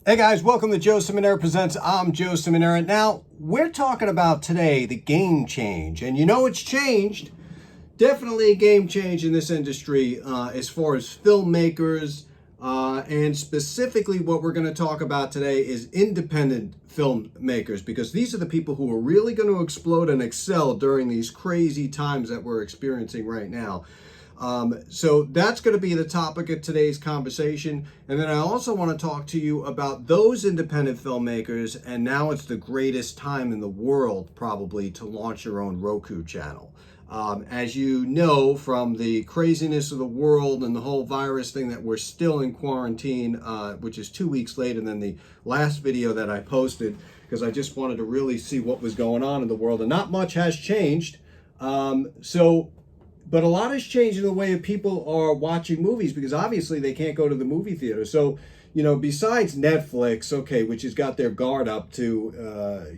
Hey guys, welcome to Joe Ciminera Presents. I'm Joe Ciminera. Now, we're talking about today the game change. And you know it's changed. Definitely a game change in this industry as far as filmmakers. And specifically what we're going to talk about today is independent filmmakers, because these are the people who are really going to explode and excel during these crazy times that we're experiencing right now. So that's going to be the topic of today's conversation. And then I also want to talk to you about those independent filmmakers. And now it's the greatest time in the world, probably, to launch your own Roku channel. As you know from the craziness of the world and the whole virus thing, that we're still in quarantine, which is 2 weeks later than the last video that I posted, because I just wanted to really see what was going on in the world. And not much has changed. But a lot has changed in the way people are watching movies, because obviously they can't go to the movie theater. So, besides Netflix, okay, which has got their guard up to,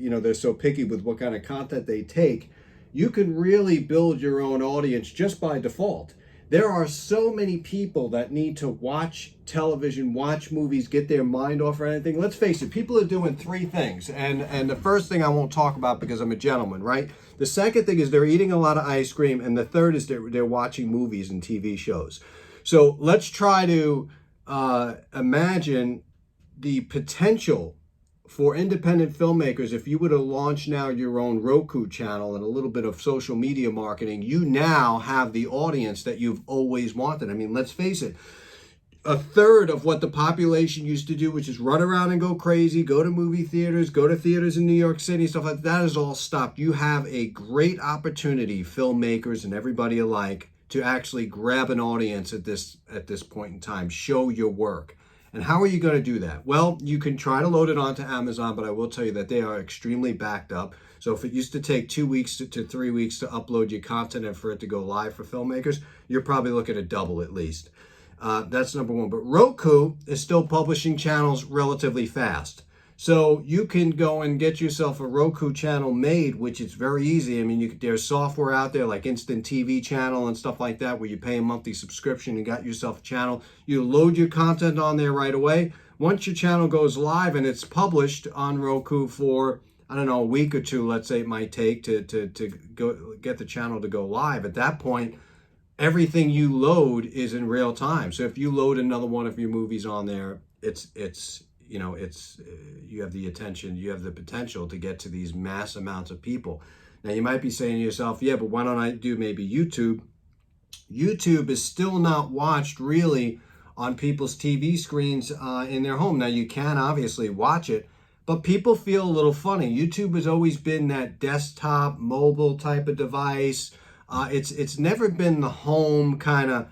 they're so picky with what kind of content they take, you can really build your own audience just by default. There are so many people that need to watch television, watch movies, get their mind off or anything. Let's face it, people are doing three things. And the first thing I won't talk about because I'm a gentleman, right? The second thing is they're eating a lot of ice cream. And the third is they're watching movies and TV shows. So let's try to imagine the potential for independent filmmakers. If you were to launch now your own Roku channel and a little bit of social media marketing, you now have the audience that you've always wanted. I mean, let's face it, a third of what the population used to do, which is run around and go crazy, go to movie theaters, go to theaters in New York City, stuff like that, is all stopped. You have a great opportunity, filmmakers and everybody alike, to actually grab an audience at this point in time. Show your work. And how are you going to do that? Well, you can try to load it onto Amazon, but I will tell you that they are extremely backed up. So if it used to take 2 weeks to 3 weeks to upload your content and for it to go live for filmmakers, you're probably looking at double at least. That's number one. But Roku is still publishing channels relatively fast. So you can go and get yourself a Roku channel made, which is very easy. I mean, there's software out there like Instant TV channel and stuff like that, where you pay a monthly subscription and got yourself a channel. You load your content on there right away. Once your channel goes live and it's published on Roku for, I don't know, a week or two, let's say it might take to go get the channel to go live. At that point, everything you load is in real time. So if you load another one of your movies on there, you have the attention, you have the potential to get to these mass amounts of people. Now you might be saying to yourself, yeah, but why don't I do maybe YouTube? YouTube is still not watched really on people's TV screens in their home. Now you can obviously watch it, but people feel a little funny. YouTube has always been that desktop, mobile type of device. It's never been the home kind of,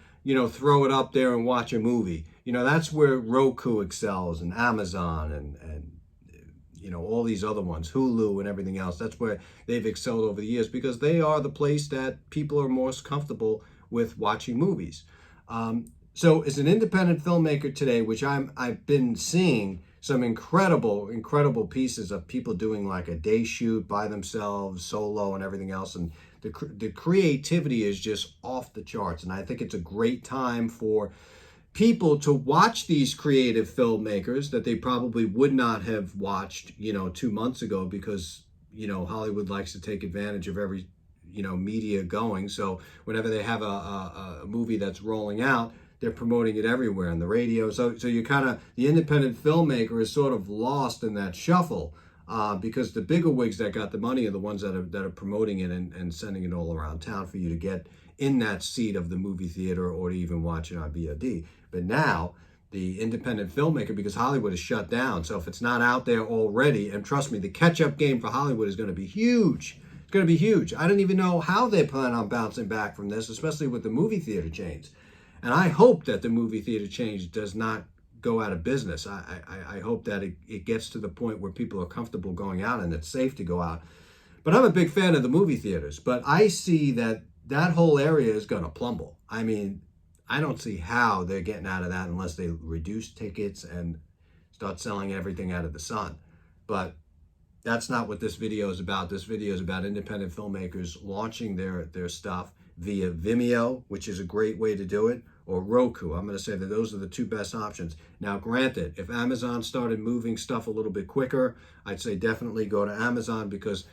throw it up there and watch a movie. That's where Roku excels, and Amazon and all these other ones, Hulu and everything else. That's where they've excelled over the years, because they are the place that people are most comfortable with watching movies. So as an independent filmmaker today, which I've been seeing some incredible pieces of people doing like a day shoot by themselves, solo and everything else. And the creativity is just off the charts. And I think it's a great time for people to watch these creative filmmakers that they probably would not have watched, 2 months ago, because, Hollywood likes to take advantage of every, media going. So whenever they have a movie that's rolling out, they're promoting it everywhere on the radio. So you the independent filmmaker is sort of lost in that shuffle, because the bigger wigs that got the money are the ones that are promoting it and sending it all around town for you to get in that seat of the movie theater or to even watch it on VOD. But now the independent filmmaker, because Hollywood is shut down, so if it's not out there already, and trust me, the catch-up game for Hollywood is going to be huge. It's going to be huge. I don't even know how they plan on bouncing back from this, especially with the movie theater chains. And I hope that the movie theater chain does not go out of business. I hope that it gets to the point where people are comfortable going out and it's safe to go out. But I'm a big fan of the movie theaters. But I see that whole area is going to plumble. I mean, I don't see how they're getting out of that unless they reduce tickets and start selling everything out of the sun. But that's not what this video is about. This video is about independent filmmakers launching their stuff via Vimeo, which is a great way to do it, or Roku. I'm going to say that those are the two best options. Now, granted, if Amazon started moving stuff a little bit quicker, I'd say definitely go to Amazon because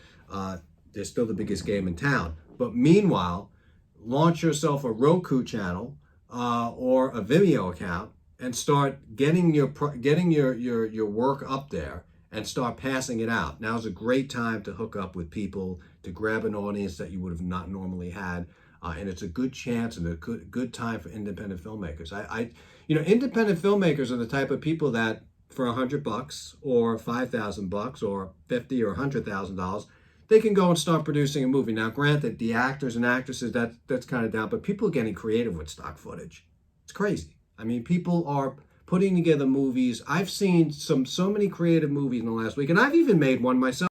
they're still the biggest game in town. But meanwhile, launch yourself a Roku channel or a Vimeo account and start getting your work up there and start passing it out. Now's a great time to hook up with people, to grab an audience that you would have not normally had. And it's a good chance and a good time for independent filmmakers. Independent filmmakers are the type of people that for $100 or $5,000 or $50 or $100,000, they can go and start producing a movie. Now, granted, the actors and actresses, that's kind of down, but people are getting creative with stock footage. It's crazy. I mean, people are putting together movies. I've seen so many creative movies in the last week, and I've even made one myself.